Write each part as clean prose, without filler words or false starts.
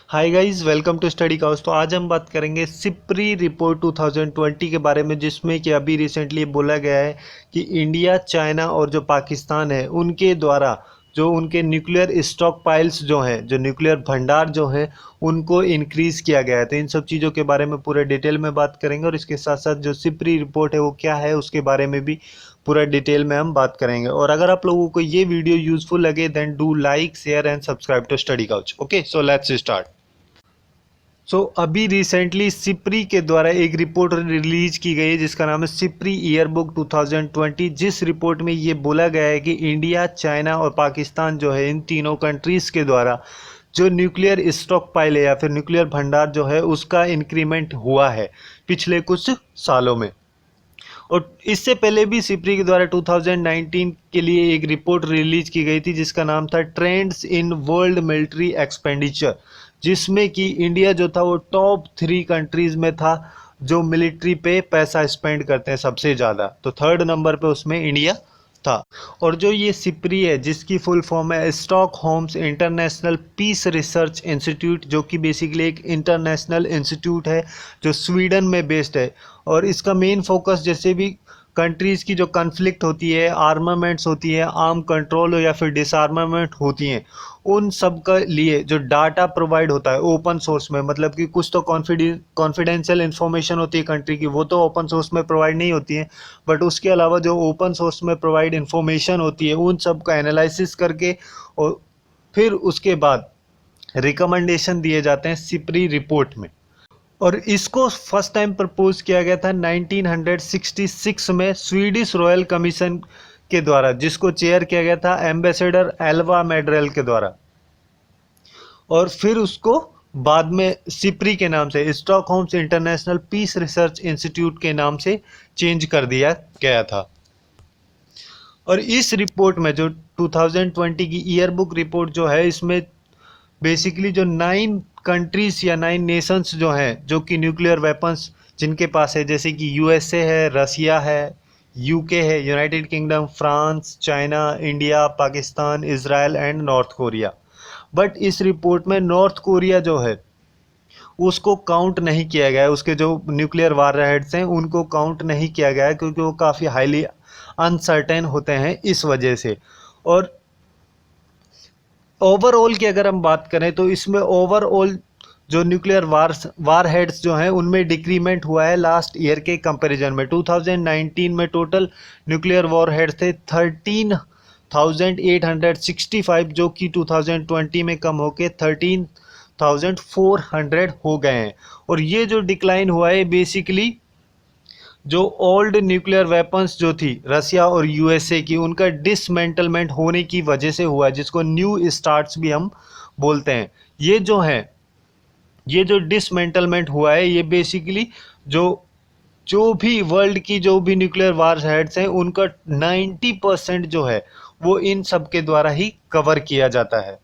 Hi guys, welcome to study couch. तो आज हम बात करेंगे सिप्री रिपोर्ट 2020 के बारे में, जिसमें कि अभी रिसेंटली बोला गया है कि इंडिया, चाइना और जो पाकिस्तान है उनके द्वारा जो उनके न्यूक्लियर स्टॉक पाइल्स जो हैं, जो न्यूक्लियर भंडार जो हैं, उनको इंक्रीज़ किया गया है। तो इन सब चीज़ों के बारे में पूरे डिटेल में बात करेंगे और इसके साथ साथ जो सिप्री रिपोर्ट है वो क्या है उसके बारे में भी पूरा डिटेल में हम बात करेंगे। और अगर आप लोगों को ये वीडियो यूजफुल लगे then do like, share and subscribe to study couch. Okay, so let's start. अभी रिसेंटली सिप्री के द्वारा एक रिपोर्ट रिलीज की गई है जिसका नाम है सिप्री ईयरबुक 2020, जिस रिपोर्ट में ये बोला गया है कि इंडिया, चाइना और पाकिस्तान जो है, इन तीनों कंट्रीज़ के द्वारा जो न्यूक्लियर स्टॉक पाइल है या फिर न्यूक्लियर भंडार जो है उसका इंक्रीमेंट हुआ है पिछले कुछ सालों में। और इससे पहले भी सिप्री के द्वारा 2019 के लिए एक रिपोर्ट रिलीज की गई थी जिसका नाम था trends in world military expenditure, जिसमें कि इंडिया जो था वो टॉप 3 कंट्रीज में था जो मिलिट्री पे पैसा स्पेंड करते हैं सबसे ज़्यादा। तो थर्ड नंबर पे उसमें इंडिया था। और जो ये सिप्री है जिसकी फुल फॉर्म है स्टॉकहोम्स इंटरनेशनल पीस रिसर्च इंस्टीट्यूट, जो कि बेसिकली एक इंटरनेशनल इंस्टीट्यूट है जो स्वीडन में बेस्ड है। और इसका मेन फोकस जैसे भी कंट्रीज़ की जो कन्फ्लिक्ट होती है, आर्मामेंट्स होती है, आर्म कंट्रोल हो या फिर डिसआर्मामेंट होती हैं, उन सब के लिए जो डाटा प्रोवाइड होता है ओपन सोर्स में, मतलब कि कुछ तो कॉन्फिडेंशियल इन्फॉर्मेशन होती है कंट्री की, वो तो ओपन सोर्स में प्रोवाइड नहीं होती है, बट उसके अलावा जो ओपन सोर्स में प्रोवाइड इन्फॉर्मेशन होती है उन सब का एनालिसिस करके और फिर उसके बाद रिकमेंडेशन दिए जाते हैं सिप्री रिपोर्ट में। और इसको फर्स्ट टाइम प्रपोज किया गया था 1966 में स्वीडिश रॉयल कमीशन के द्वारा, जिसको चेयर किया गया था एम्बेसडर एल्वा मेड्रेल के द्वारा। और फिर उसको बाद में सिप्री के नाम से, स्टॉकहोम्स इंटरनेशनल पीस रिसर्च इंस्टीट्यूट के नाम से चेंज कर दिया गया था। और इस रिपोर्ट में जो 2020 की ईयरबुक रिपोर्ट जो है, इसमें बेसिकली जो 9 कंट्रीज या 9 नेशंस जो हैं जो कि न्यूक्लियर वेपन्स जिनके पास है, जैसे कि यूएसए है, रसिया है, यूके है, United kingdom, France, China, India, Pakistan, Israel and north Korea. But इस रिपोर्ट में नॉर्थ कोरिया जो है उसको काउंट नहीं किया गया है, उसके जो न्यूक्लियर वारहेड्स हैं उनको काउंट नहीं किया गया है क्योंकि वो काफ़ी हाईली अनसर्टेन होते हैं इस वजह से। और ओवरऑल की अगर हम बात करें तो इसमें ओवरऑल जो न्यूक्लियर वार हेड्स जो हैं उनमें डिक्रीमेंट हुआ है लास्ट ईयर के कंपैरिजन में। 2019 में टोटल न्यूक्लियर वॉर हेड्स थे 13,865, जो कि 2020 में कम होके 13,400 हो गए हैं। और ये जो डिक्लाइन हुआ है बेसिकली जो ओल्ड न्यूक्लियर वेपन्स जो थी रसिया और यूएसए की, उनका डिसमेंटलमेंट होने की वजह से हुआ है, जिसको न्यू स्टार्ट्स भी हम बोलते हैं। ये जो है, ये जो डिसमेंटलमेंट हुआ है ये बेसिकली जो जो भी वर्ल्ड की जो भी न्यूक्लियर वार हेड्स हैं उनका 90% जो है वो इन सब के द्वारा ही कवर किया जाता है।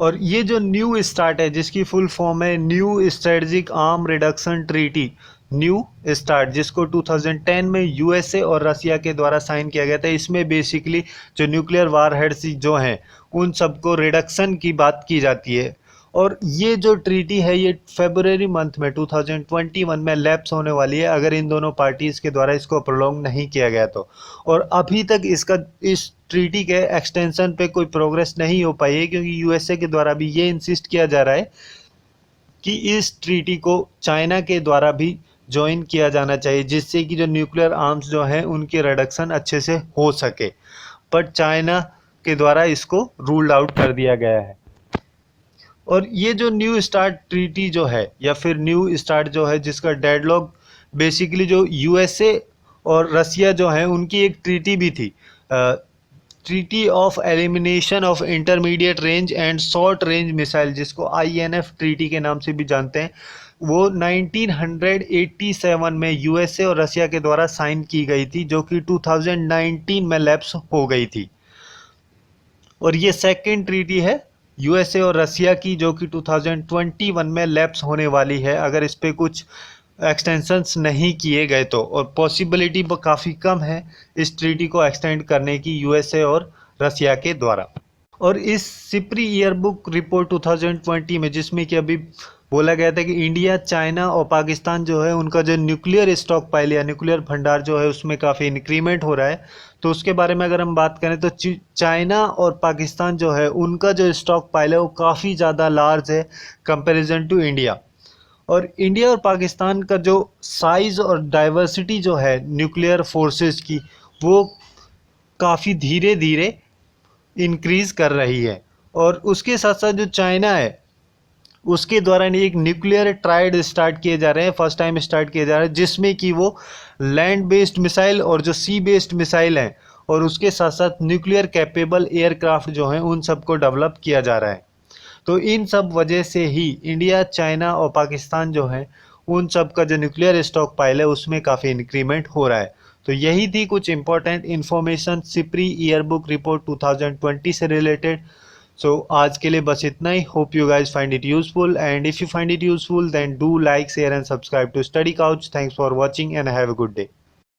और ये जो न्यू स्टार्ट है जिसकी फुल फॉर्म है new strategic arm reduction treaty, new start, जिसको 2010 में यूएसए और रसिया के द्वारा साइन किया गया था। इसमें बेसिकली जो न्यूक्लियर वार हेड्स जो हैं उन सबको रिडक्शन की बात की जाती है। और ये जो ट्रीटी है ये फरवरी मंथ में 2021 में लैप्स होने वाली है अगर इन दोनों पार्टीज़ के द्वारा इसको प्रोलॉन्ग नहीं किया गया तो। और अभी तक इस ट्रीटी के एक्सटेंशन पे कोई प्रोग्रेस नहीं हो पाई है क्योंकि यूएसए के द्वारा भी ये इंसिस्ट किया जा रहा है कि इस ट्रीटी को चाइना के द्वारा भी ज्वाइन किया जाना चाहिए, जिससे कि जो न्यूक्लियर आर्म्स जो हैं उनकी रिडक्शन अच्छे से हो सके। बट चाइना के द्वारा इसको रूल्ड आउट कर दिया गया है। और ये जो न्यू स्टार्ट ट्रीटी जो है या फिर न्यू स्टार्ट जो है, जिसका डेडलॉक बेसिकली जो यूएसए और रसिया जो है उनकी एक ट्रीटी भी थी, treaty of elimination of intermediate range and short range missile, जिसको आईएनएफ ट्रीटी के नाम से भी जानते हैं। वो 1987 में यूएसए और रसिया के द्वारा साइन की गई थी, जो कि 2019 में लैप्स हो गई थी। और ये सेकेंड ट्रीटी है यूएसए और रसिया की, जो कि 2021 में लैप्स होने वाली है अगर इस पर कुछ एक्सटेंशंस नहीं किए गए तो। और पॉसिबिलिटी काफ़ी कम है इस ट्रीटी को एक्सटेंड करने की यूएसए और रसिया के द्वारा। और इस सिप्री ईयरबुक रिपोर्ट 2020 में, जिसमें कि अभी बोला गया था कि इंडिया, चाइना और पाकिस्तान जो है उनका जो न्यूक्लियर स्टॉक पाइल या न्यूक्लियर भंडार जो है उसमें काफ़ी इंक्रीमेंट हो रहा है। तो उसके बारे में अगर हम बात करें तो चाइना और पाकिस्तान जो है उनका जो स्टॉक पाइल है वो काफ़ी ज़्यादा लार्ज है कंपैरिजन टू इंडिया। और इंडिया और पाकिस्तान का जो साइज़ और डाइवर्सिटी जो है न्यूक्लियर फोर्सेस की, वो काफ़ी धीरे धीरे इंक्रीज कर रही है। और उसके साथ साथ जो चाइना है उसके द्वारा एक न्यूक्लियर ट्रायड स्टार्ट किए जा रहे हैं, फर्स्ट टाइम स्टार्ट किए जा रहे हैं, जिसमें कि वो लैंड बेस्ड मिसाइल और जो सी बेस्ड मिसाइल हैं और उसके साथ साथ न्यूक्लियर कैपेबल एयरक्राफ्ट जो हैं उन सबको डेवलप किया जा रहा है। तो इन सब वजह से ही इंडिया, चाइना और पाकिस्तान जो है उन सब का जो न्यूक्लियर स्टॉक पाइल है उसमें काफ़ी इंक्रीमेंट हो रहा है। तो यही थी कुछ important information SIPRI yearbook report 2020 से रिलेटेड। सो आज के लिए बस इतना ही। Hope you guys find it useful, and if you find it useful then do like, share and subscribe to study Couch. Thanks for watching and have a good day.